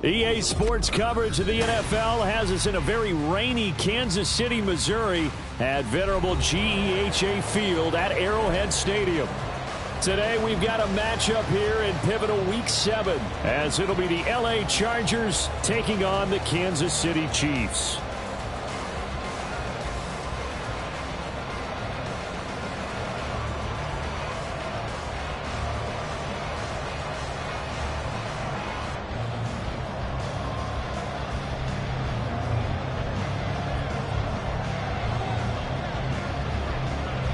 EA Sports coverage of the NFL has us in a very rainy Kansas City, Missouri at venerable GEHA Field at Arrowhead Stadium. Today we've got a matchup here in pivotal Week 7 as it'll be the LA Chargers taking on the Kansas City Chiefs.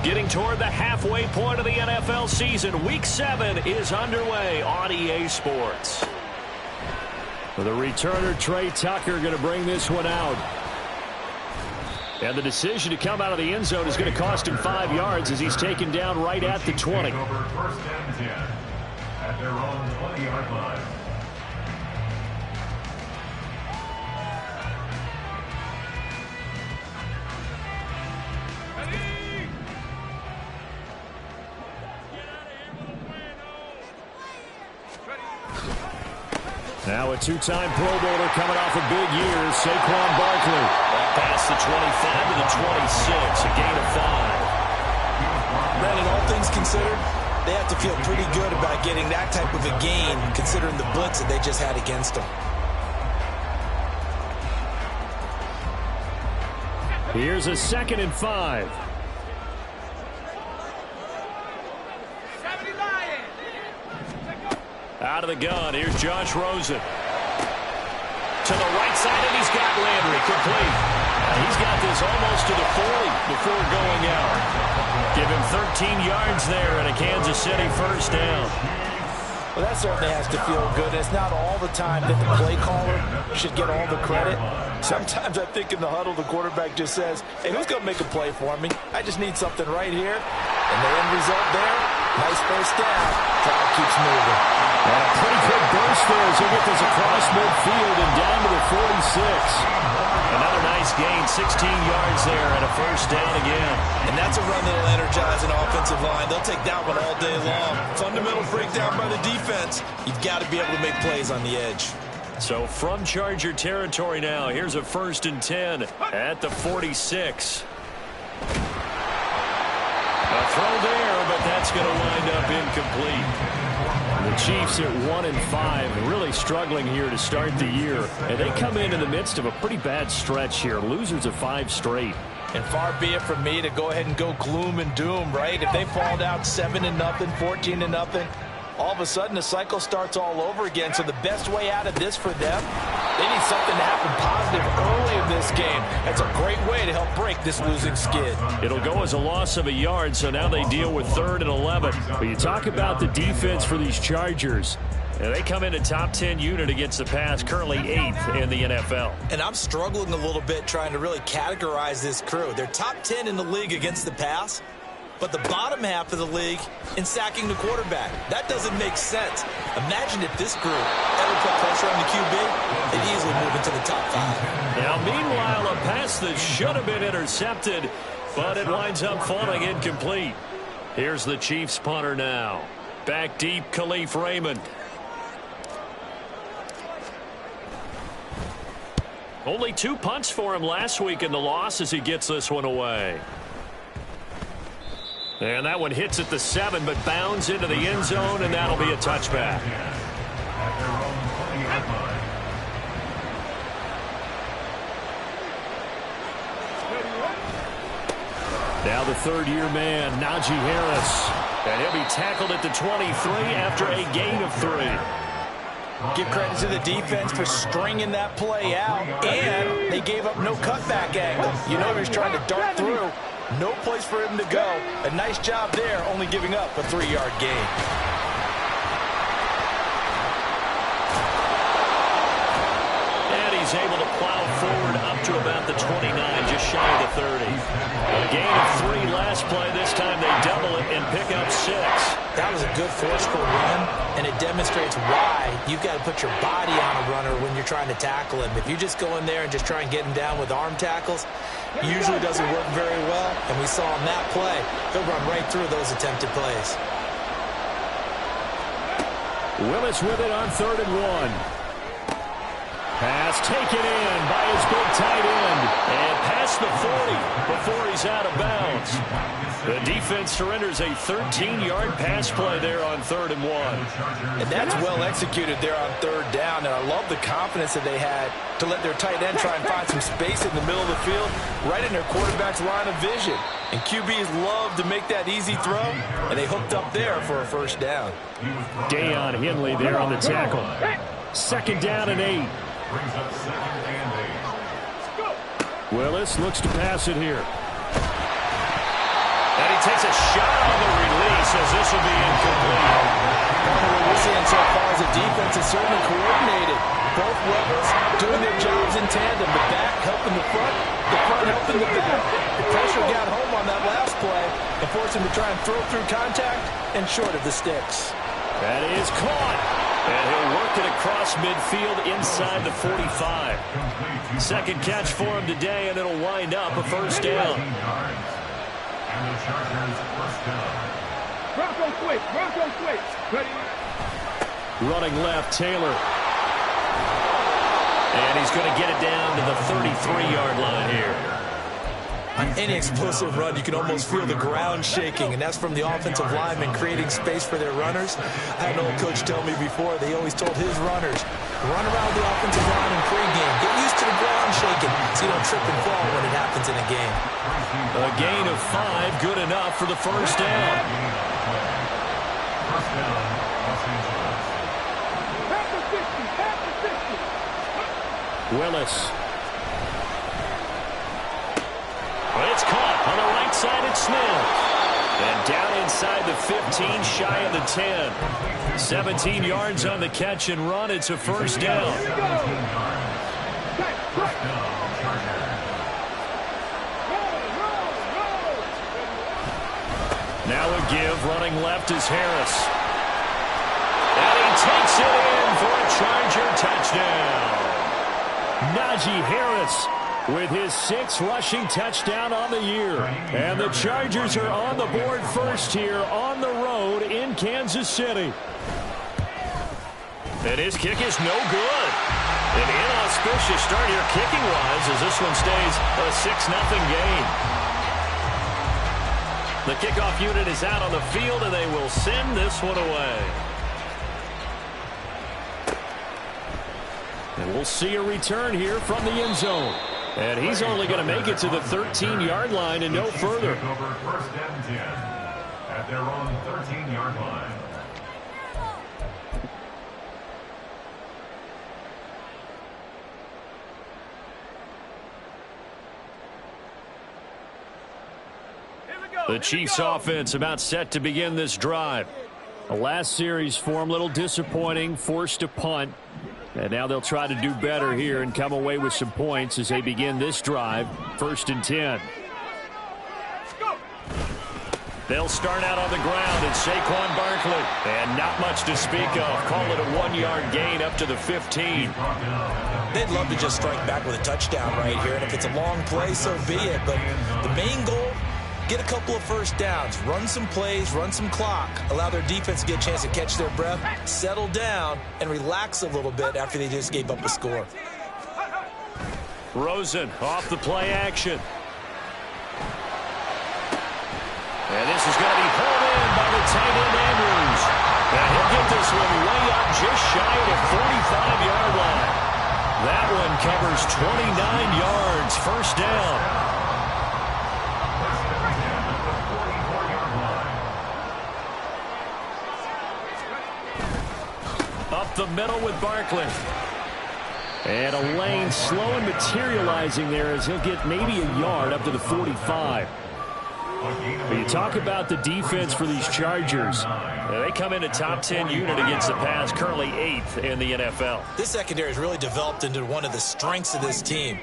Getting toward the halfway point of the NFL season, Week 7 is underway on EA Sports. The returner, Trey Tucker, going to bring this one out. And the decision to come out of the end zone is going to cost him 5 yards as he's taken down right at the 20. First and 10 at their own 20-yard line. Now a two-time Pro Bowler coming off a big year, Saquon Barkley. Past the 25 to the 26, a gain of 5. Brandon, all things considered, they have to feel pretty good about getting that type of a gain, considering the blitz that they just had against them. Here's a 2nd and 5. Out of the gun, here's Josh Rosen. To the right side, and he's got Landry complete. He's got this almost to the 40 before going out. Give him 13 yards there and a Kansas City first down. Well, that certainly has to feel good. It's not all the time that the play caller should get all the credit. Sometimes I think in the huddle, the quarterback just says, hey, who's going to make a play for me? I just need something right here. And the end result there, nice first down. Crowd keeps moving. And a pretty quick burst there as he gets this across midfield and down to the 46. Another nice gain, 16 yards there and a first down again. And that's a run that'll energize an offensive line. They'll take that one all day long. Fundamental breakdown by the defense. You've got to be able to make plays on the edge. So from Charger territory now, here's a 1st and 10 at the 46. A throw there, but that's going to wind up incomplete. The Chiefs at 1-5, really struggling here to start the year. And they come in the midst of a pretty bad stretch here. Losers of 5 straight. And far be it from me to go ahead and go gloom and doom, right? If they fall down 7-0, 14-0, all of a sudden the cycle starts all over again. So the best way out of this for them, they need something to happen positive early in this game. That's a great way to help break this losing skid. It'll go as a loss of a yard, so now they deal with 3rd and 11. But you talk about the defense for these Chargers. And they come in a top 10 unit against the pass, currently 8th in the NFL. And I'm struggling a little bit trying to really categorize this crew. They're top 10 in the league against the pass, but the bottom half of the league in sacking the quarterback. That doesn't make sense. Imagine if this group ever put pressure on the QB, they'd easily move into the top 5. Now, meanwhile, a pass that should have been intercepted, but it winds up falling incomplete. Here's the Chiefs punter now. Back deep, Khalif Raymond. Only 2 punts for him last week in the loss as he gets this one away. And that one hits at the 7, but bounds into the end zone, and that'll be a touchback. Now the 3rd-year man, Najee Harris. And he'll be tackled at the 23 after a gain of 3. Give credit to the defense for stringing that play out, and they gave up no cutback angle. You know he was trying to dart through. No place for him to go. A nice job there, only giving up a 3-yard gain. And he's able to plow forward up to about the 29, just shy of the 30. A gain of 3 last play. This time they double it and pick up 6. That was a good forceful run, and it demonstrates why you've got to put your body on a runner when you're trying to tackle him. If you just go in there and just try and get him down with arm tackles, usually doesn't work very well, and we saw on that play, he'll run right through those attempted plays. Willis with it on 3rd and 1. Pass taken in by his big tight end. And past the 40 before he's out of bounds. The defense surrenders a 13-yard pass play there on 3rd and 1. And that's well executed there on 3rd down. And I love the confidence that they had to let their tight end try and find some space in the middle of the field, right in their quarterback's line of vision. And QBs love to make that easy throw, and they hooked up there for a 1st down. Deion Henley there on the tackle. 2nd down and 8. Brings up 2nd and 8. Willis looks to pass it here. And he takes a shot on the release as this will be incomplete. What we're seeing so far as a defense is certainly coordinated. Both levels doing their jobs in tandem. The back helping the front helping the back. The pressure got home on that last play and forced him to try and throw through contact and short of the sticks. That is caught. And he'll work it across midfield inside the 45. 2nd catch for him today, and it'll wind up a 1st down. And the Chargers 1st down. Bronco quick. Ready? Running left, Taylor. And he's going to get it down to the 33-yard line here. On any explosive run, you can almost feel the ground shaking, and that's from the offensive linemen creating space for their runners. I had an old coach tell me before, they always told his runners, run around the offensive line in pregame. Get used to the ground shaking so you don't trip and fall when it happens in a game. A gain of 5, good enough for the 1st down. 1st down, Los Angeles. Half the 50. Willis. Well, it's caught on the right side. It's Smith. And down inside the 15, shy of the 10. 17 yards on the catch and run. It's a 1st down. Now a give. Running left is Harris. And he takes it in for a Charger touchdown. Najee Harris with his 6th rushing touchdown on the year. And the Chargers are on the board first here on the road in Kansas City. And his kick is no good. An inauspicious start here kicking-wise as this one stays a 6-0 game. The kickoff unit is out on the field, and they will send this one away. And we'll see a return here from the end zone. And he's only going to make it to the 13-yard line and no further. Over 1st and 10 at their own 13-yard line. The Chiefs offense about set to begin this drive. The last series for them, a little disappointing, forced to punt. And now they'll try to do better here and come away with some points as they begin this drive. 1st and 10. They'll start out on the ground, and Saquon Barkley. And not much to speak of. Call it a 1-yard gain up to the 15. They'd love to just strike back with a touchdown right here. And if it's a long play, so be it. But the main goal, get a couple of 1st downs, run some plays, run some clock, allow their defense to get a chance to catch their breath, settle down, and relax a little bit after they just gave up a score. Rosen off the play action. And this is going to be pulled in by the tight end Andrews. And he'll get this one way up just shy of the 45-yard line. That one covers 29 yards, 1st down. Up the middle with Barkley. And a lane slow and materializing there as he'll get maybe a yard up to the 45. But you talk about the defense for these Chargers. They come in a top 10 unit against the pass, currently 8th in the NFL. This secondary has really developed into one of the strengths of this team.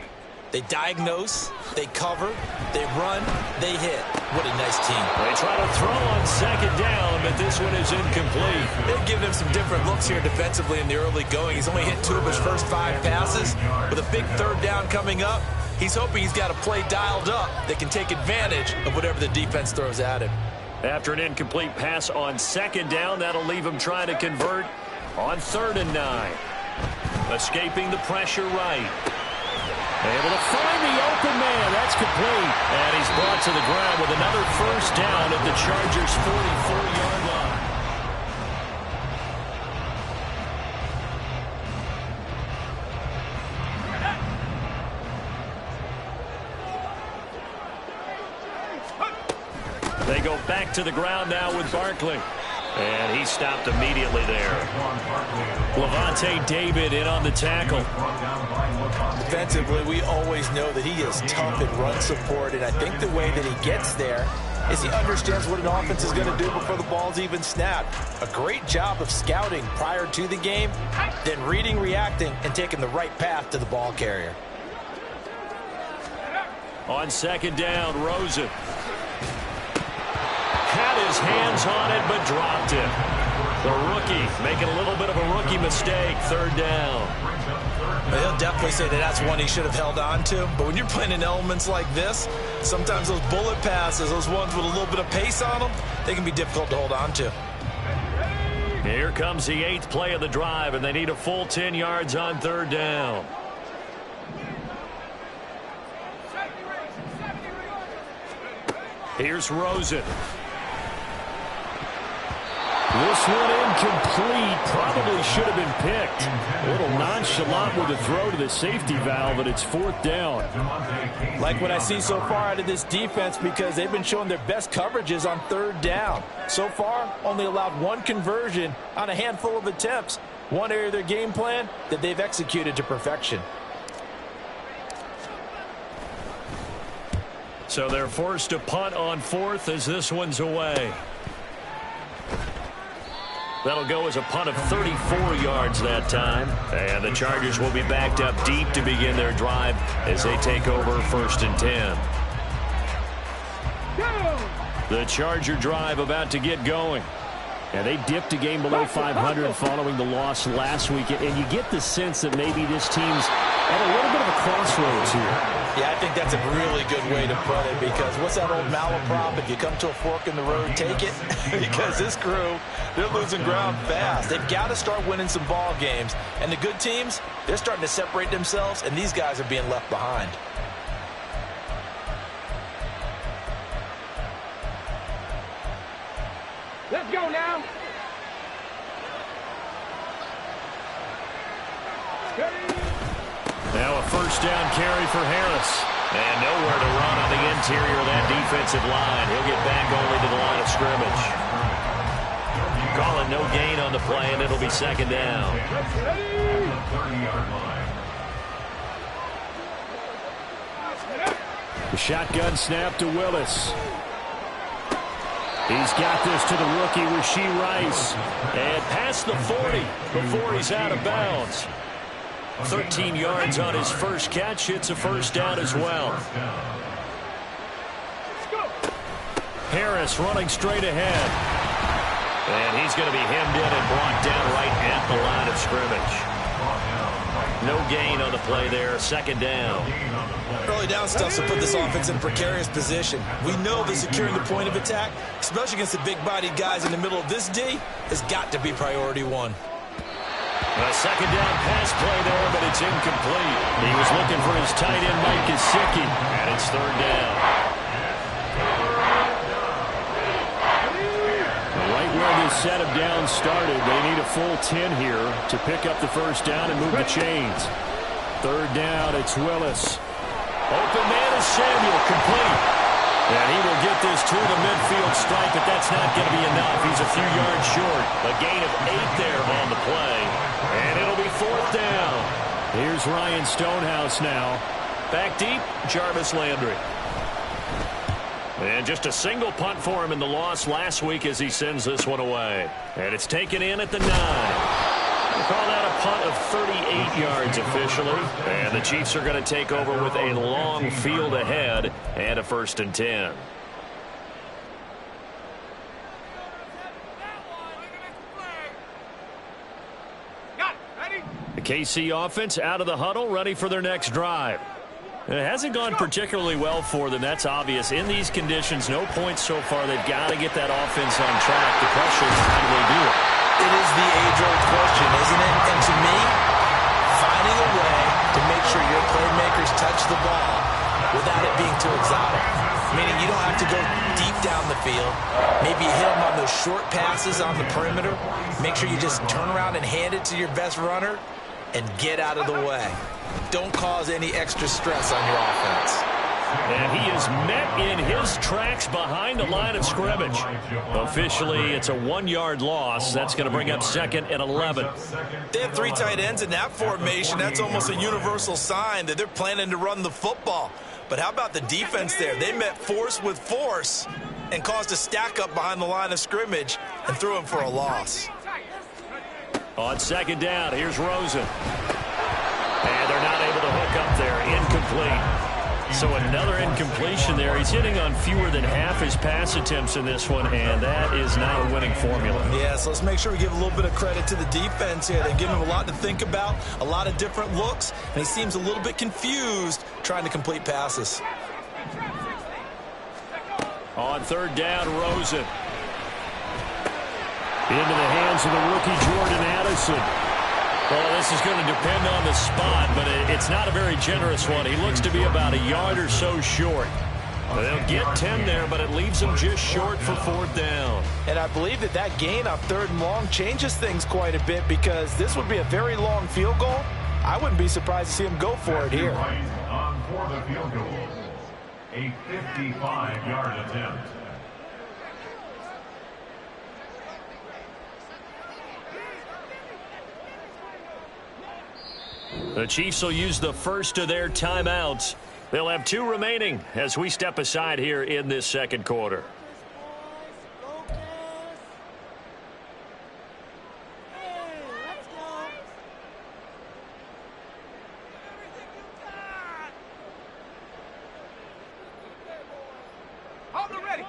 They diagnose, they cover, they run, they hit. What a nice team. They try to throw on 2nd down, but this one is incomplete. They've given him some different looks here defensively in the early going. He's only hit 2 of his first 5 passes. With a big 3rd down coming up, he's hoping he's got a play dialed up that can take advantage of whatever the defense throws at him. After an incomplete pass on 2nd down, that'll leave him trying to convert on 3rd and 9. Escaping the pressure right. Able to find the open man. That's complete. And he's brought to the ground with another first down at the Chargers' 44-yard line. They go back to the ground now with Barkley. And he stopped immediately there. Levante David in on the tackle. Defensively, we always know that he is tough in run support, and I think the way that he gets there is he understands what an offense is going to do before the ball's even snapped. A great job of scouting prior to the game, then reading, reacting, and taking the right path to the ball carrier. On second down, Rosen had his hands on it, but dropped it. The rookie making a little bit of a rookie mistake, third down. He'll definitely say that that's one he should have held on to. But when you're playing in elements like this, sometimes those bullet passes, those ones with a little bit of pace on them, they can be difficult to hold on to. Here comes the 8th play of the drive, and they need a full 10 yards on third down. Here's Rosen. This one incomplete. Probably should have been picked. A little nonchalant with the throw to the safety valve, and it's fourth down. Like what I see so far out of this defense, because they've been showing their best coverages on third down. So far, only allowed one conversion on a handful of attempts. One area of their game plan that they've executed to perfection. So they're forced to punt on fourth as this one's away. That'll go as a punt of 34 yards that time. And the Chargers will be backed up deep to begin their drive as they take over 1st and 10. The Charger drive about to get going. And they dipped a game below 500 following the loss last week. And you get the sense that maybe this team's at a little bit of a crossroads here. Yeah, I think that's a really good way to put it, because what's that old malaprop? If you come to a fork in the road, take it. Because this crew, they're losing ground fast. They've got to start winning some ball games. And the good teams, they're starting to separate themselves, and these guys are being left behind. Let's go now. Now a first down carry for Harris. And nowhere to run on the interior of that defensive line. He'll get back only to the line of scrimmage. Calling no gain on the play, and it'll be second down. The shotgun snap to Willis. He's got this to the rookie, Rashee Rice. And past the 40 before he's out of bounds. 13 yards on his first catch. It's a first down as well. Harris running straight ahead. And he's going to be hemmed in and brought down right at the line of scrimmage. No gain on the play there. Second down. Early down stuff to put this offense in a precarious position. We know that securing the point of attack, especially against the big-bodied guys in the middle of this D, has got to be priority one. A second down pass play there, but it's incomplete. He was looking for his tight end, Mike Gesicki, and it's third down. Right where this set of downs started, they need a full 10 here to pick up the first down and move the chains. Third down, it's Willis. Open man is Samuel, complete. And he will get this to the midfield strike, but that's not going to be enough. He's a few yards short. A gain of 8 there on the play. And it'll be fourth down. Here's Ryan Stonehouse now. Back deep, Jarvis Landry. And just a single punt for him in the loss last week as he sends this one away. And it's taken in at the 9. We'll call that a punt of 38 yards officially. And the Chiefs are going to take over with a long field ahead and a 1st and 10. The KC offense out of the huddle, ready for their next drive. It hasn't gone particularly well for them. That's obvious. In these conditions, no points so far. They've got to get that offense on track. The question is, how do they do it? It is the age-old question, isn't it? And to me, make sure your playmakers touch the ball without it being too exotic. Meaning you don't have to go deep down the field. Maybe you hit them on those short passes on the perimeter. Make sure you just turn around and hand it to your best runner and get out of the way. Don't cause any extra stress on your offense. And he is met in his tracks behind the line of scrimmage. Officially, it's a 1-yard loss. That's going to bring up 2nd and 11. They have 3 tight ends in that formation. That's almost a universal sign that they're planning to run the football. But how about the defense there? They met force with force and caused a stack up behind the line of scrimmage and threw him for a loss. On 2nd down, here's Rosen. And they're not able to hook up there. Incomplete. So another incompletion there. He's hitting on fewer than half his pass attempts in this one, and that is not a winning formula. Yeah, so let's make sure we give a little bit of credit to the defense here. They've given him a lot to think about, a lot of different looks, and he seems a little bit confused trying to complete passes. On 3rd down, Rosen. Into the hands of the rookie Jordan Addison. Well, this is going to depend on the spot, but it's not a very generous one. He looks to be about a yard or so short. They'll get 10 there, but it leaves them just short for 4th down. And I believe that gain on 3rd and long changes things quite a bit because this would be a very long field goal. I wouldn't be surprised to see him go for it here. On for the field goal. A 55-yard attempt. The Chiefs will use the first of their timeouts. They'll have 2 remaining as we step aside here in this 2nd quarter.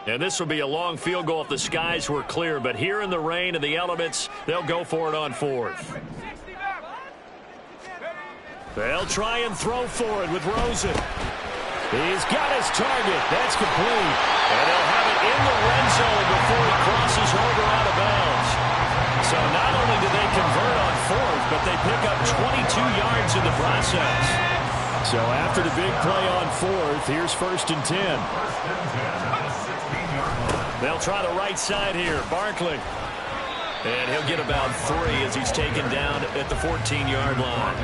And this will be a long field goal if the skies were clear, but here in the rain and the elements, they'll go for it on 4th. They'll try and throw for it with Rosen. He's got his target. That's complete. And they'll have it in the red zone before he crosses over out of bounds. So not only do they convert on 4th, but they pick up 22 yards in the process. So after the big play on 4th, here's 1st and 10. They'll try the right side here. Barkley. And he'll get about 3 as he's taken down at the 14-yard line.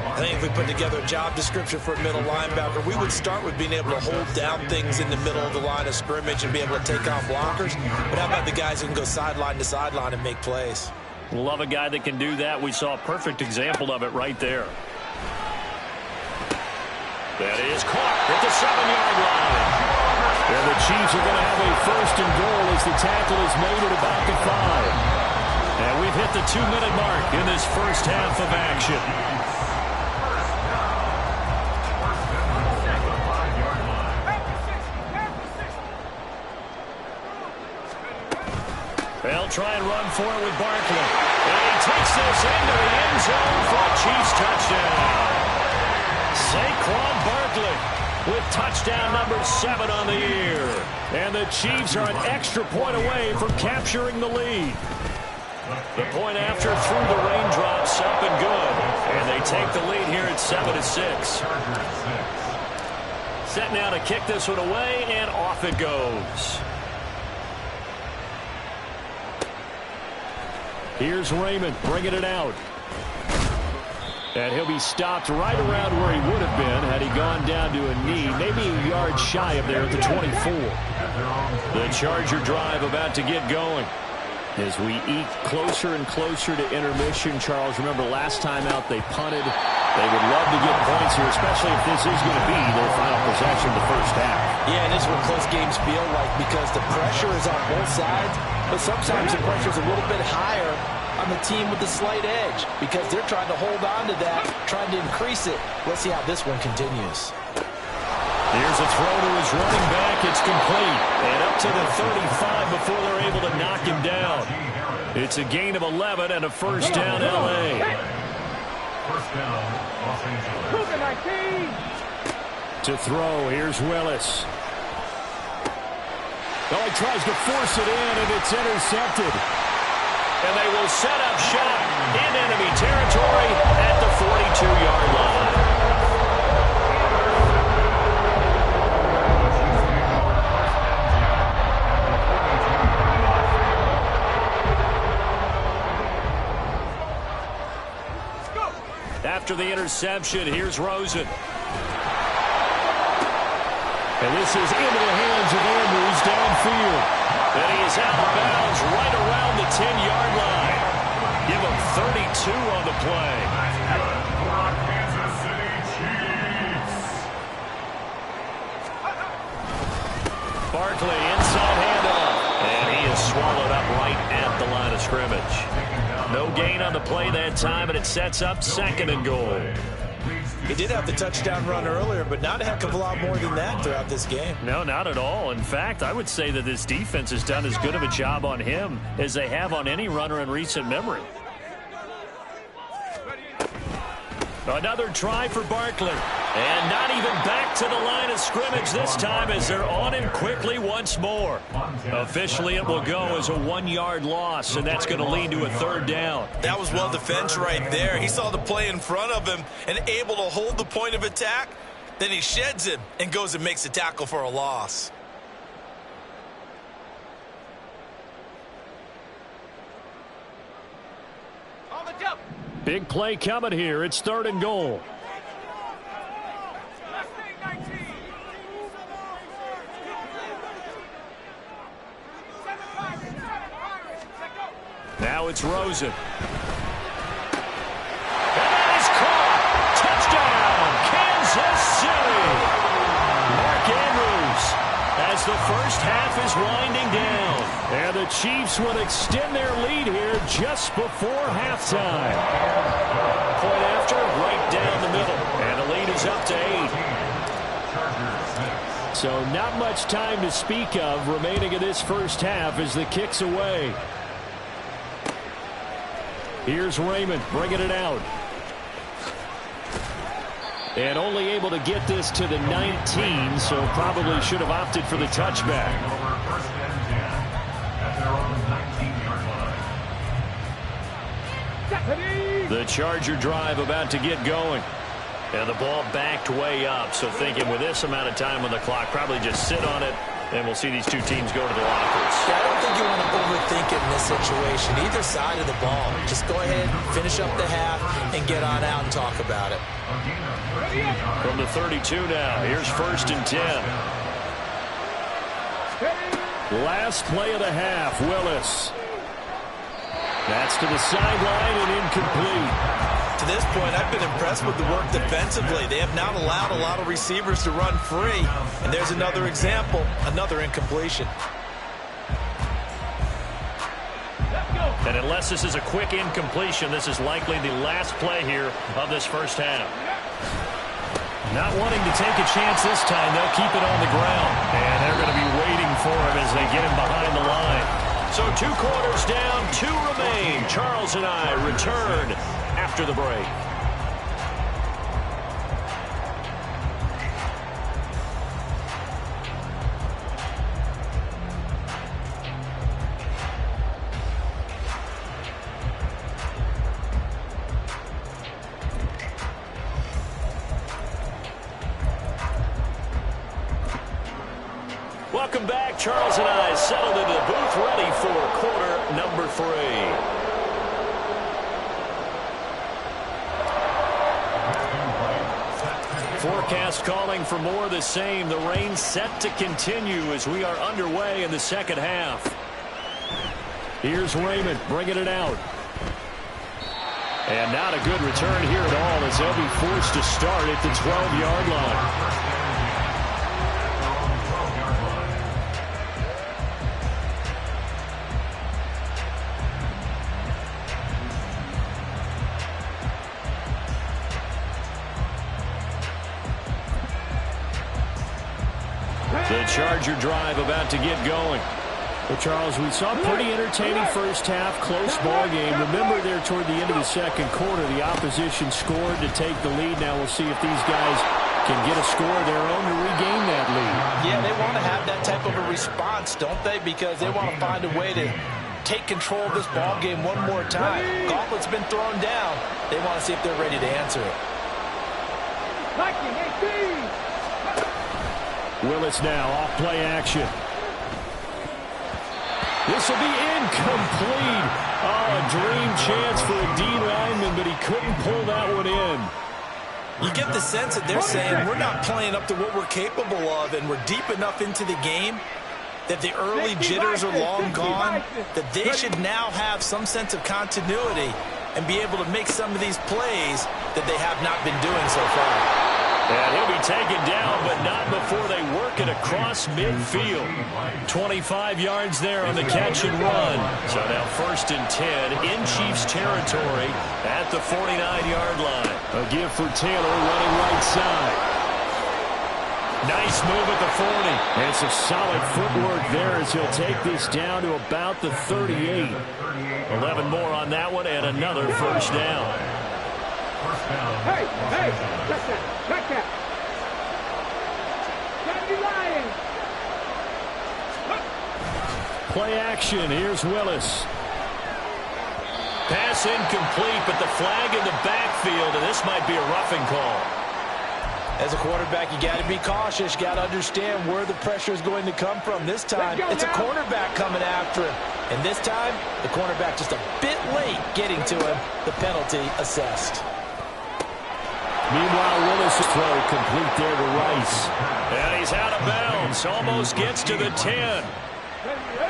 I think if we put together a job description for a middle linebacker, we would start with being able to hold down things in the middle of the line of scrimmage and be able to take on blockers. But how about the guys who can go sideline to sideline and make plays? Love a guy that can do that. We saw a perfect example of it right there. That is caught at the 7-yard line. And the Chiefs are going to have a 1st and goal as the tackle is made at about the 5. And we've hit the 2-minute mark in this first half of action. They'll try and run for it with Barkley. And he takes this into the end zone for a Chiefs touchdown. Saquon Barkley with touchdown number 7 on the year. And the Chiefs are an extra point away from capturing the lead. The point after through the raindrops up and good. And they take the lead here at 7-6. Set now to kick this one away, and off it goes. Here's Raymond bringing it out. And he'll be stopped right around where he would have been had he gone down to a knee, maybe a yard shy of there at the 24. The Charger drive about to get going. As we eke closer and closer to intermission, Charles, remember last time out they punted. They would love to get points here, especially if this is going to be their final possession of the first half. Yeah, and this is what close games feel like because the pressure is on both sides, but sometimes the pressure is a little bit higher on the team with the slight edge because they're trying to hold on to that, trying to increase it. Let's see how this one continues. Here's a throw to his running back. It's complete. And up to the 35 before they're able to knock him down. It's a gain of 11 and a first down, L.A. First down, Los Angeles. To throw, here's Willis. Oh, he tries to force it in, and it's intercepted. And they will set up shop in enemy territory at the 42-yard line. after the interception. Here's Rosen. And this is into the hands of Andrews downfield. And he is out of bounds right around the 10-yard line. Give him 32 on the play. Barkley inside handoff. And he is swallowed up right at the line of scrimmage. No gain on the play that time, and it sets up 2nd and goal. He did have the touchdown run earlier, but not a heck of a lot more than that throughout this game. No, not at all. In fact, I would say that this defense has done as good of a job on him as they have on any runner in recent memory. Another try for Barkley. And not even back to the line of scrimmage this time as they're on him quickly once more. Officially, it will go as a 1-yard loss, and that's going to lead to a 3rd down. That was well defense right there. He saw the play in front of him and able to hold the point of attack. Then he sheds him and goes and makes a tackle for a loss. Big play coming here. It's 3rd and goal. Now it's Rosen. And that is caught. Touchdown, Kansas City. Mark Andrews as the first half is winding down. And the Chiefs will extend their lead here just before halftime. Point after, right down the middle. And the lead is up to 8. So not much time to speak of remaining in this first half as the kick's away. Here's Raymond bringing it out. And only able to get this to the 19, so probably should have opted for the touchback. The Charger drive about to get going. And the ball backed way up, so thinking with this amount of time on the clock, probably just sit on it, and we'll see these two teams go to the lockers. Yeah, I don't think you want to overthink it in this situation. Either side of the ball. Just go ahead, finish up the half, and get on out and talk about it. From the 32 now, here's 1st and 10. Last play of the half, Willis. That's to the sideline and incomplete. To this point, I've been impressed with the work defensively. They have not allowed a lot of receivers to run free. And there's another example, another incompletion. And unless this is a quick incompletion, this is likely the last play here of this first half. Not wanting to take a chance this time, they'll keep it on the ground. And they're going to be waiting for him as they get him behind the line. So 2 quarters down, 2 remain. Charles and I return after the break. Welcome back. Charles and I settled into the booth, ready for quarter number 3. Forecast calling for more of the same. The rain set to continue as we are underway in the second half. Here's Raymond bringing it out. And not a good return here at all as they'll be forced to start at the 12-yard line. The Charger drive about to get going. Well, Charles, we saw a pretty entertaining first half, close ball game. Remember there toward the end of the second quarter, the opposition scored to take the lead. Now we'll see if these guys can get a score of their own to regain that lead. Yeah, they want to have that type of a response, don't they? Because they want to find a way to take control of this ball game one more time. Gauntlet's been thrown down. They want to see if they're ready to answer it. Willis now off play action. This will be incomplete. Oh, a dream chance for a D lineman, but he couldn't pull that one in. You get the sense that they're saying we're not playing up to what we're capable of, and we're deep enough into the game that the early jitters are long gone, that they should now have some sense of continuity and be able to make some of these plays that they have not been doing so far. And he'll be taken down, but not before they work it across midfield. 25 yards there on the catch and run. So now 1st and 10 in Chiefs territory at the 49-yard line. A give for Taylor running right side. Nice move at the 40. And some solid footwork there as he'll take this down to about the 38. 11 more on that one and another first down. Hey, check that. Don't be lying. Play action. Here's Willis. Pass incomplete, but the flag in the backfield, and this might be a roughing call. As a quarterback, you got to be cautious. You got to understand where the pressure is going to come from. This time, it's a cornerback coming after him. And this time, the cornerback just a bit late getting to him. The penalty assessed. Meanwhile, Willis' throw complete there to Rice. And he's out of bounds. Almost gets to the 10.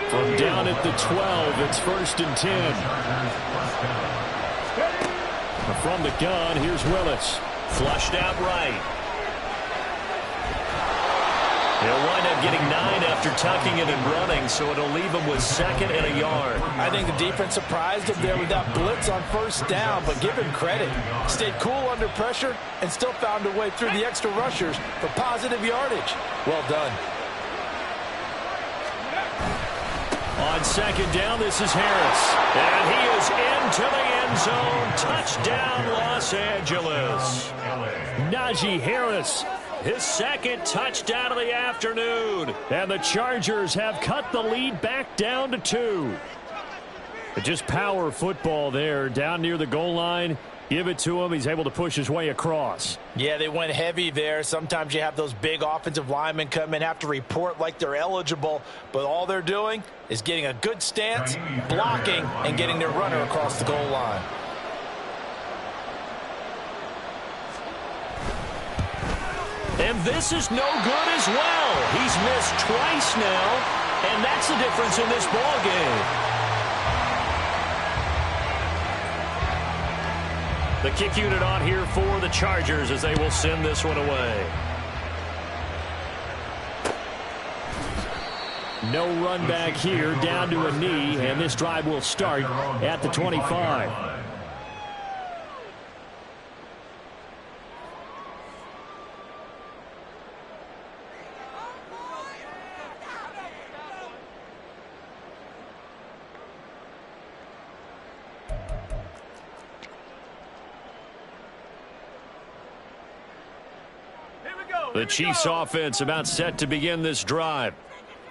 From down at the 12, it's 1st and 10. From the gun, here's Willis. Flushed out right. He'll wind up getting 9 after tucking it and running, so it'll leave him with 2nd and a yard. I think the defense surprised him there with that blitz on 1st down, but give him credit. Stayed cool under pressure and still found a way through the extra rushers for positive yardage. Well done. On 2nd down, this is Harris. And he is into the end zone. Touchdown, Los Angeles. Najee Harris, his 2nd touchdown of the afternoon. And the Chargers have cut the lead back down to 2. But just power football there down near the goal line. Give it to him. He's able to push his way across. Yeah, they went heavy there. Sometimes you have those big offensive linemen come in, have to report like they're eligible, but all they're doing is getting a good stance, blocking, and getting their runner across the goal line. And this is no good as well. He's missed twice now, and that's the difference in this ball game. The kick unit on here for the Chargers as they will send this one away. No run back here, down to a knee, and this drive will start at the 25. The Chiefs offense about set to begin this drive.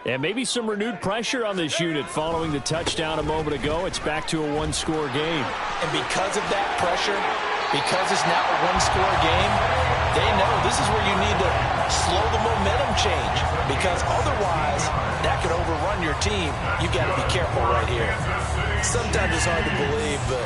And maybe some renewed pressure on this unit following the touchdown a moment ago. It's back to a one-score game. And because of that pressure, because it's now a one-score game, they know this is where you need to slow the momentum change. Because otherwise, that could overrun your team. You got to be careful right here. Sometimes it's hard to believe, but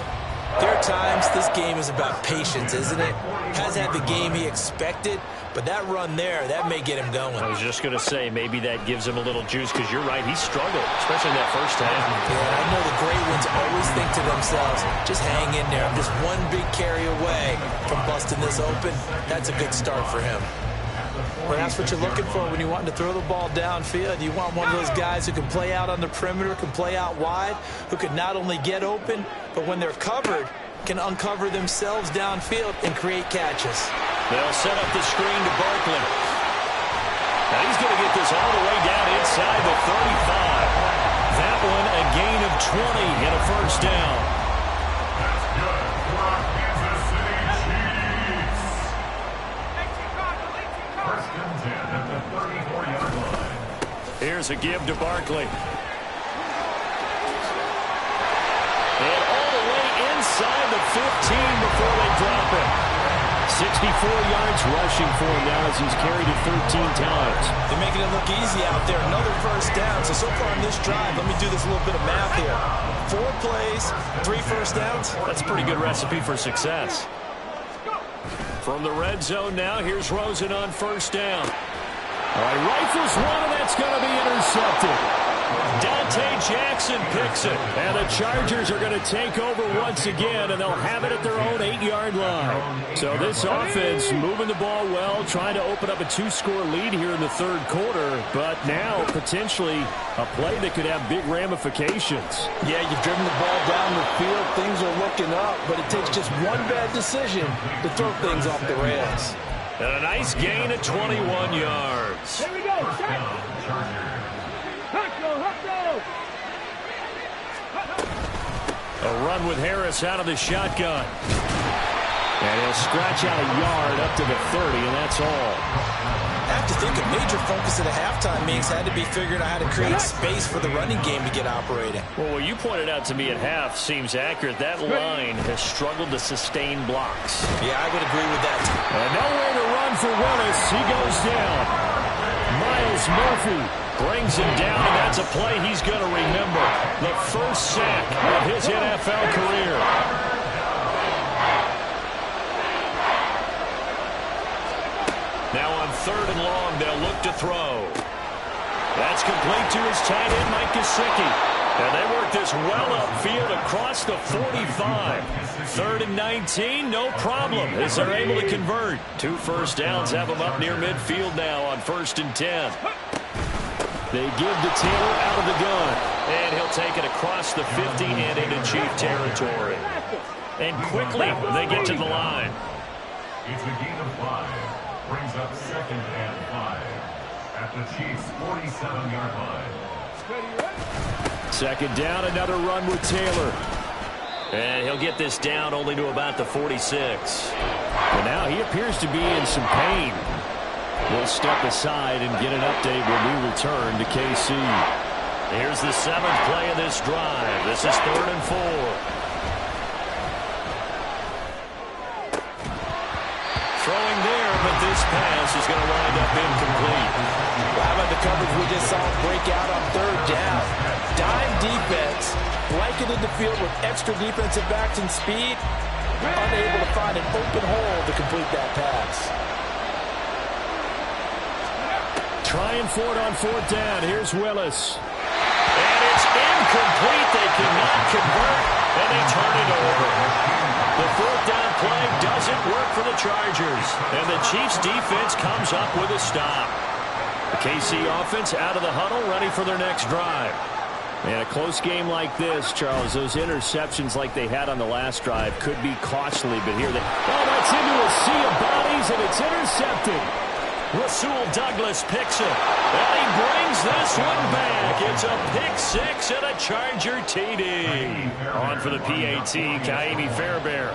there are times this game is about patience, isn't it? Has had the game he expected, but that run there, that may get him going. I was just going to say, maybe that gives him a little juice, because you're right, he struggled, especially in that first half. Yeah, I know the great ones always think to themselves, just hang in there. I'm just one big carry away from busting this open. That's a good start for him. Well, that's what you're looking for when you want to throw the ball downfield. You want one of those guys who can play out on the perimeter, can play out wide, who can not only get open, but when they're covered, can uncover themselves downfield and create catches. They'll set up the screen to Barkley. Now he's going to get this all the way down inside the 35. That one a gain of 20 and a first down. Here's a give to Barkley. And all the way inside the 15 before they drop it. 64 yards rushing for him now as he's carried it 13 times. They're making it look easy out there. Another first down. So far in this drive, let me do this little bit of math here. 4 plays, 3 first downs. That's a pretty good recipe for success. From the red zone now, here's Rosen on first down. All right, rifles one, and that's going to be intercepted. Dante Jackson picks it, and the Chargers are going to take over once again, and they'll have it at their own 8-yard line. So this offense moving the ball well, trying to open up a 2-score lead here in the third quarter, but now potentially a play that could have big ramifications. Yeah, you've driven the ball down the field. Things are looking up, but it takes just one bad decision to throw things off the rails. And a nice gain of 21 yards. Here we go. A run with Harris out of the shotgun. And he'll scratch out a yard up to the 30, and that's all. I have to think a major focus at a halftime means had to be figuring out how to create space for the running game to get operating. Well, what you pointed out to me at half seems accurate. That line has struggled to sustain blocks. Yeah, I would agree with that. And nowhere to run for Willis. He goes down. Miles Murphy brings him down, and that's a play he's going to remember. The first sack of his NFL career. Now on 3rd and long, they'll look to throw. That's complete to his tight end, Mike Gesicki. And they work this well upfield across the 45. 3rd and 19, no problem, as they're able to convert. 2 first downs have them up near midfield now on 1st and 10. They give to Taylor out of the gun. And he'll take it across the 50 and into Chief territory. And quickly, they get to the line. It's a gain of 5. Brings up 2nd and 5 at the Chiefs' 47-yard line. 2nd down, another run with Taylor. And he'll get this down only to about the 46. And now he appears to be in some pain. We'll step aside and get an update when we return to KC. Here's the 7th play of this drive. This is 3rd and 4. Throwing there, but this pass is going to wind up incomplete. Well, how about the coverage we just saw break out on 3rd down? Dime defense, blanketed the field with extra defensive backs and speed, unable to find an open hole to complete that pass. Trying for it on 4th down. Here's Willis. And it's incomplete. They cannot convert, and they turn it over. The 4th down play doesn't work for the Chargers, and the Chiefs defense comes up with a stop. The KC offense out of the huddle, ready for their next drive. And a close game like this, Charles, those interceptions like they had on the last drive could be costly, but here that's into a sea of bodies, and it's intercepted. Rasul Douglas picks it, and he brings this one back. It's a pick 6 and a Charger TD. On for the PAT, Kaimi Fairbairn.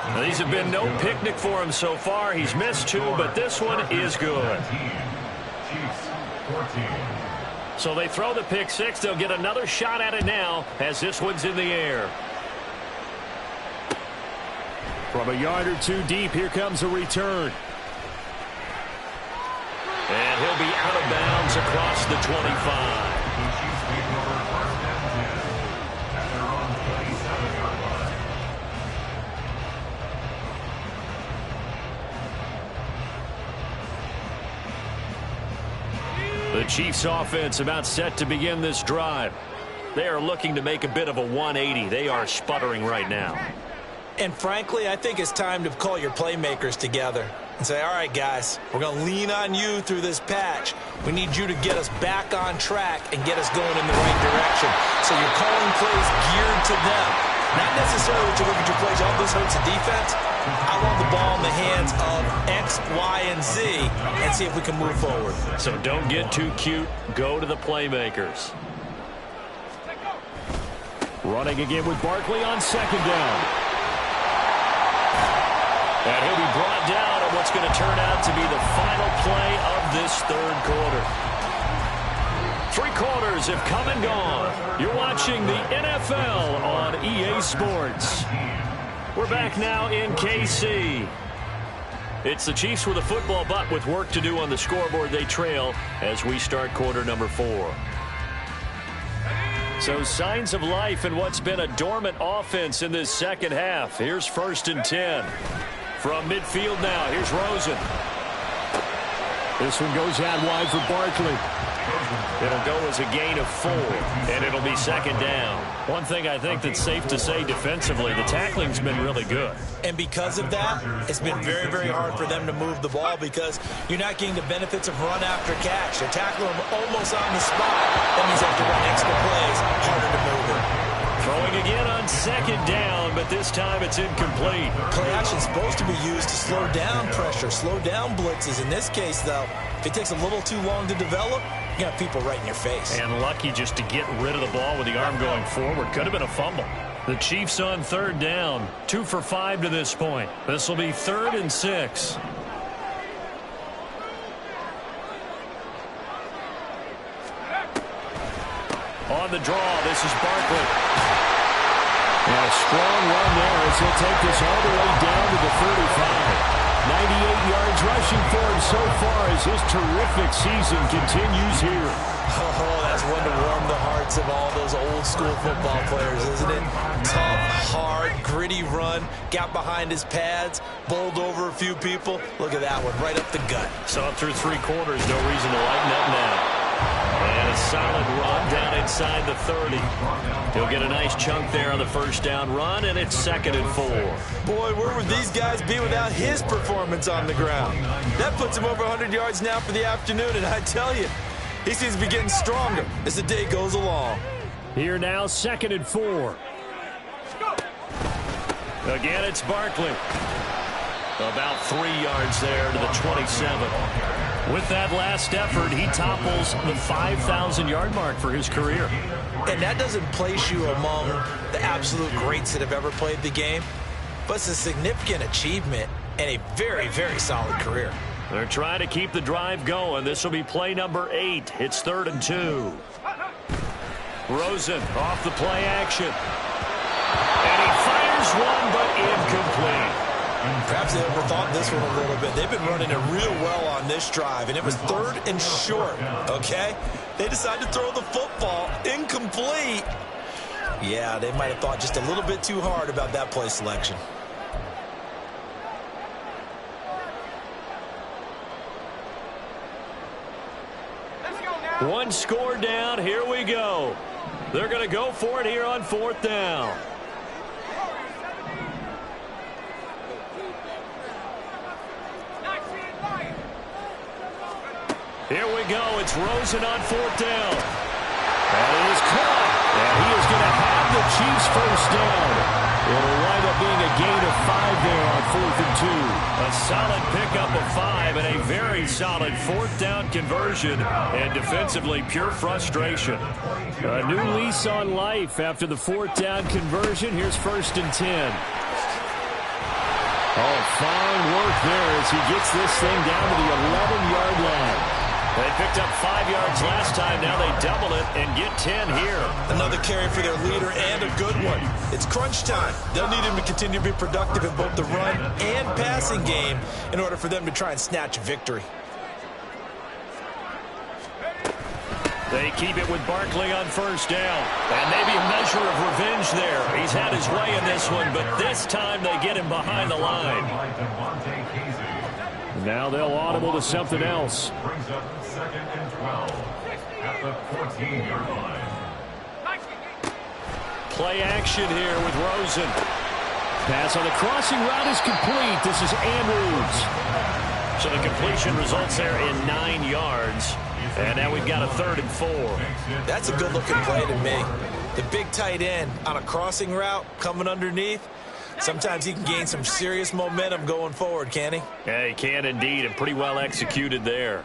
Now, these have been no picnic for him so far. He's missed 2, but this one is good. So they throw the pick 6. They'll get another shot at it now as this one's in the air. From a yard or 2 deep, here comes a return. And he'll be out of bounds across the 25. The Chiefs offense about set to begin this drive. They are looking to make a bit of a 180. They are sputtering right now. And frankly, I think it's time to call your playmakers together and say, all right, guys, we're going to lean on you through this patch. We need you to get us back on track and get us going in the right direction. So you're calling plays geared to them. Not necessarily to look at your plays, oh, this hurts the defense. I want the ball in the hands of X, Y, and Z and see if we can move forward. So don't get too cute. Go to the playmakers. Running again with Barkley on 2nd down. And he'll be brought down on what's going to turn out to be the final play of this 3rd quarter. 3 quarters quarters have come and gone. You're watching the NFL on EA Sports. We're back now in KC. It's the Chiefs with a football, but with work to do on the scoreboard. They trail as we start quarter number 4. So signs of life in what's been a dormant offense in this second half. Here's 1st and 10. From midfield now, here's Rosen. This one goes out wide for Barkley. It'll go as a gain of 4, and it'll be 2nd down. One thing I think that's safe to say defensively, the tackling's been really good. And because of that, it's been very, very hard for them to move the ball because you're not getting the benefits of run after catch. They're tackling them almost on the spot. That means they have to run extra plays, harder to move it. Throwing again on 2nd down, but this time it's incomplete. Play action's supposed to be used to slow down pressure, slow down blitzes. In this case, though, if it takes a little too long to develop, you got people right in your face. And lucky just to get rid of the ball with the arm going forward. Could have been a fumble. The Chiefs on 3rd down. 2 for 5 to this point. This will be 3rd and 6. On the draw, this is Barkley. And a strong run there as he'll take this all the way down to the 35. 98 yards rushing for him so far as his terrific season continues here. Oh, that's one to warm the hearts of all those old school football players, isn't it? Tough, hard, gritty run, got behind his pads, bowled over a few people. Look at that one, right up the gut. So up through 3 quarters, no reason to lighten up now. And a solid run down inside the 30. He'll get a nice chunk there on the 1st down run, and it's 2nd and 4. Boy, where would these guys be without his performance on the ground? That puts him over 100 yards now for the afternoon, and I tell you, he seems to be getting stronger as the day goes along. Here now, 2nd and 4. Again, it's Barkley. About 3 yards there to the 27. With that last effort, he topples the 5,000-yard mark for his career. And that doesn't place you among the absolute greats that have ever played the game, but it's a significant achievement and a very, very solid career. They're trying to keep the drive going. This will be play number 8. It's 3rd and 2. Rosen off the play action. And he fires one, but incomplete. Perhaps they overthought this one a little bit. They've been running it real well on this drive, and it was 3rd and short, okay? They decided to throw the football incomplete. Yeah, they might have thought just a little bit too hard about that play selection. One score down. Here we go. They're going to go for it here on 4th down. Here we go. It's Rosen on 4th down. And it is caught. And he is going to have the Chiefs 1st down. It'll wind up being a gain of 5 there on 4th and 2. A solid pickup of 5 and a very solid 4th down conversion. And defensively, pure frustration. A new lease on life after the 4th down conversion. Here's 1st and 10. Oh, fine work there as he gets this thing down to the 11-yard line. They picked up 5 yards last time. Now they double it and get 10 here. Another carry for their leader and a good one. It's crunch time. They'll need him to continue to be productive in both the run and passing game in order for them to try and snatch a victory. They keep it with Barkley on 1st down. And maybe a measure of revenge there. He's had his way in this one, but this time they get him behind the line. Now they'll audible to something else. Brings up 2nd and 12 at the 14-yard line. Play action here with Rosen. Pass on the crossing route is complete. This is Andrews. So the completion results there in 9 yards. And now we've got a 3rd and 4. That's a good-looking play to me. The big tight end on a crossing route coming underneath. Sometimes he can gain some serious momentum going forward, can he? Yeah, he can indeed, and pretty well executed there.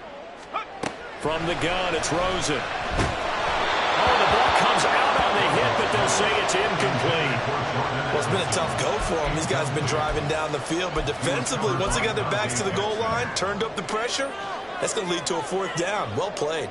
From the gun, it's Rosen. Oh, the ball comes out on the hit, but they'll say it's incomplete. Well, it's been a tough go for them. These guys have been driving down the field, but defensively, once they got their backs to the goal line, turned up the pressure, that's going to lead to a 4th down. Well played.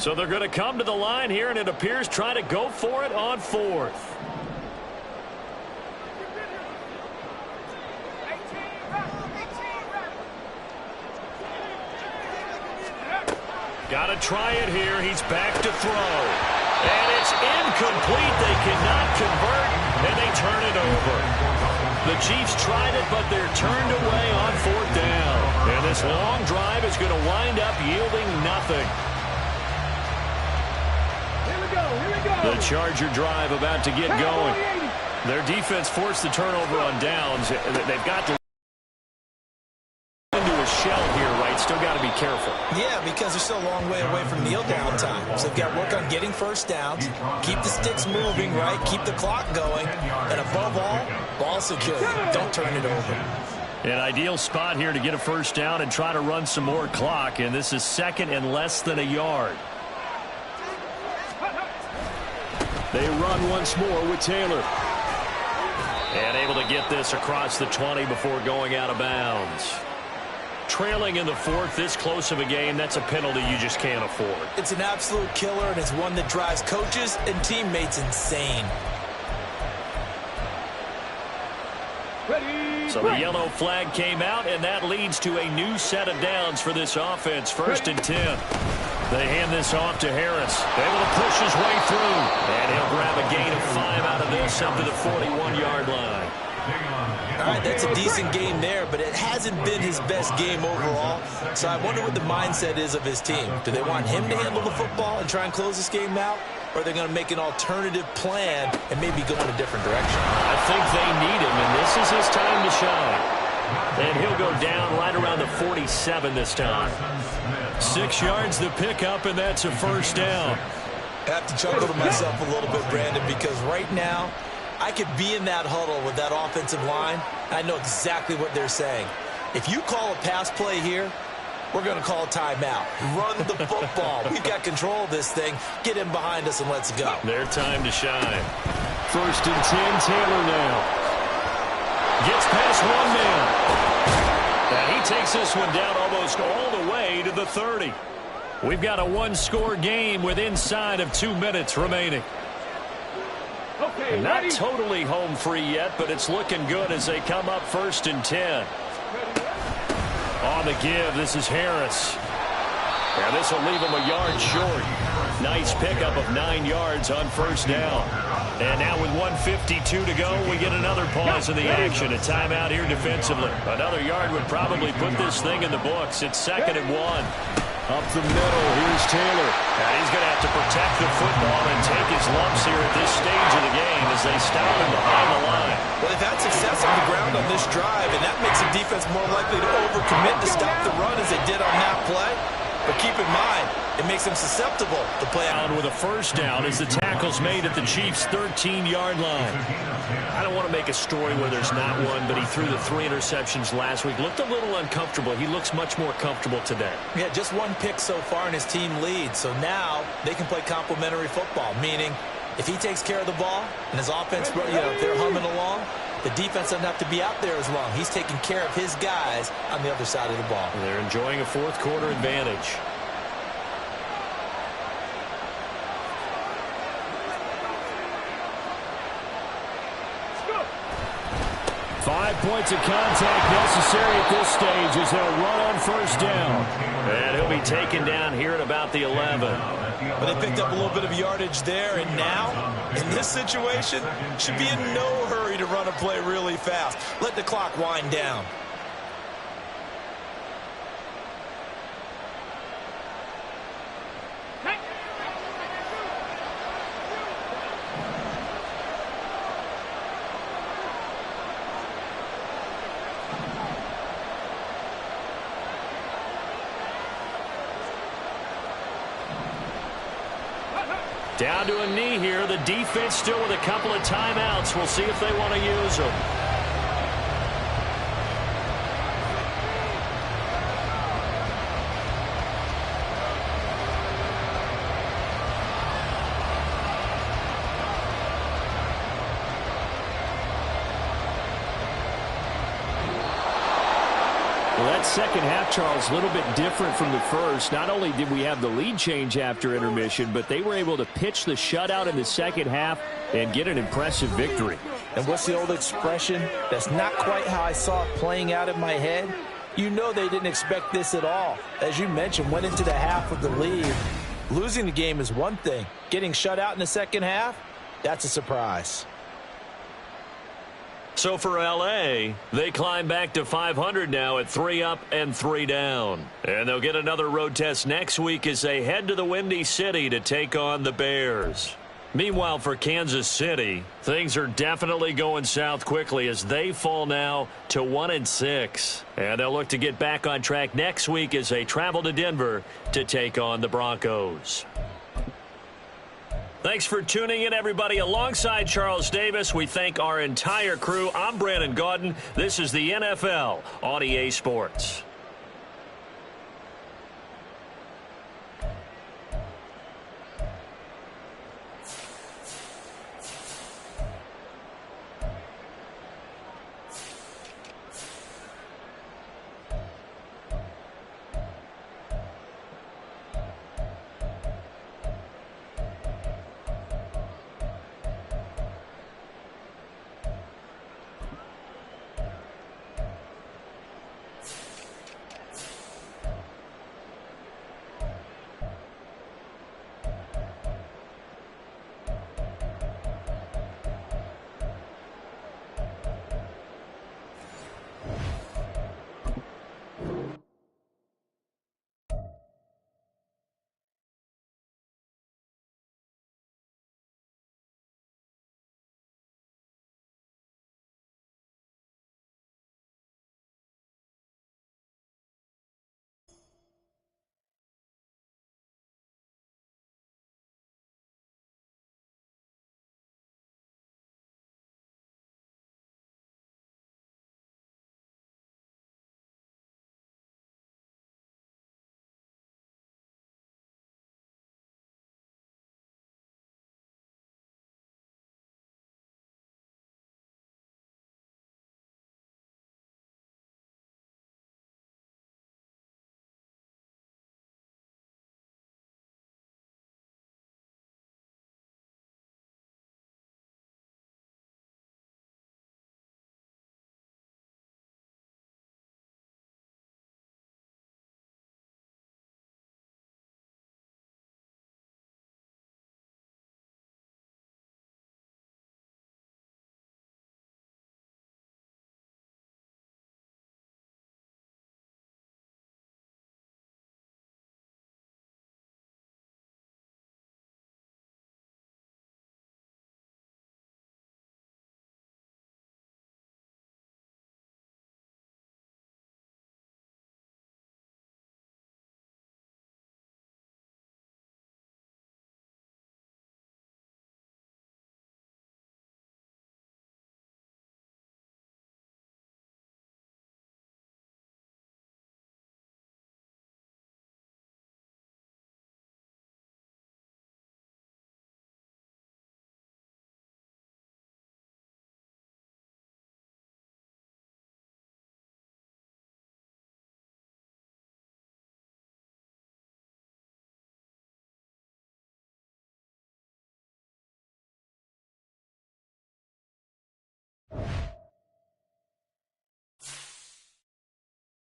So they're going to come to the line here, and it appears try to go for it on fourth. Got to try it here. He's back to throw. And it's incomplete. They cannot convert, and they turn it over. The Chiefs tried it, but they're turned away on fourth down. And this long drive is going to wind up yielding nothing. Here we go. The Charger drive about to get going. Their defense forced the turnover on downs. They've got to into a shell here, right? Still got to be careful. Yeah, because they're still a long way away from kneel down time. So they've got to work on getting first downs, keep the sticks moving, right? Keep the clock going. And above all, ball security. Don't turn it over. An ideal spot here to get a first down and try to run some more clock. And this is second and less than a yard. They run once more with Taylor. And able to get this across the 20 before going out of bounds. Trailing in the fourth, this close of a game, that's a penalty you just can't afford. It's an absolute killer, and it's one that drives coaches and teammates insane. So the yellow flag came out, and that leads to a new set of downs for this offense. First and 10. They hand this off to Harris. Able to push his way through. And he'll grab a gain of 5 out of this up to the 41-yard line. All right, that's a decent game there, but it hasn't been his best game overall. So I wonder what the mindset is of his team. Do they want him to handle the football and try and close this game out? Or are they going to make an alternative plan and maybe go in a different direction? I think they need him, and this is his time to shine. And he'll go down right around the 47 this time. 6 yards to pick up, and that's a first down. I have to chuckle to myself a little bit, Brandon, because right now I could be in that huddle with that offensive line. I know exactly what they're saying. If you call a pass play here, we're going to call a timeout. Run the football. We've got control of this thing. Get him behind us and let's go. Their time to shine. First and 10, Taylor now. Gets past one man. And he takes this one down almost all the way to the 30. We've got a one-score game with inside of 2 minutes remaining. Okay, not totally home free yet, but it's looking good as they come up first and 10. On the give, this is Harris. And this will leave him a yard short. Nice pickup of 9 yards on first down. And now with 1:52 to go, we get another pause in the action. A timeout here defensively. Another yard would probably put this thing in the books. It's second and 1. Up the middle, here's Taylor. And he's going to have to protect the football and take his lumps here at this stage of the game as they stop him behind the line. Well, they've had success on the ground on this drive, and that makes the defense more likely to overcommit to stop the run as they did on that play. But keep in mind, it makes them susceptible to play out. With a first down as the tackle's made at the Chiefs' 13-yard line. I don't want to make a story where there's not one, but he threw the 3 interceptions last week. Looked a little uncomfortable. He looks much more comfortable today. Yeah, just 1 pick so far, and his team leads. So now they can play complementary football, meaning if he takes care of the ball and his offense, if they're humming along, the defense doesn't have to be out there as long. He's taking care of his guys on the other side of the ball. They're enjoying a fourth-quarter advantage. Five points of contact necessary at this stage as they'll run on first down. And he'll be taken down here at about the 11. But they picked up a little bit of yardage there, and now, in this situation, should be in no hurry to run a play really fast. Let the clock wind down. Down to a knee here. The defense still with a couple of timeouts. We'll see if they want to use them. That second half, Charles, a little bit different from the first. Not only did we have the lead change after intermission, but they were able to pitch the shutout in the second half and get an impressive victory. And what's the old expression? That's not quite how I saw it playing out in my head. You know they didn't expect this at all. As you mentioned, went into the half with the lead. Losing the game is one thing. Getting shut out in the second half, that's a surprise. So for L.A., they climb back to 500 now at 3 up and 3 down. And they'll get another road test next week as they head to the Windy City to take on the Bears. Meanwhile, for Kansas City, things are definitely going south quickly as they fall now to 1-6. And they'll look to get back on track next week as they travel to Denver to take on the Broncos. Thanks for tuning in, everybody. Alongside Charles Davis, we thank our entire crew. I'm Brandon Gaudin. This is the NFL on EA Sports.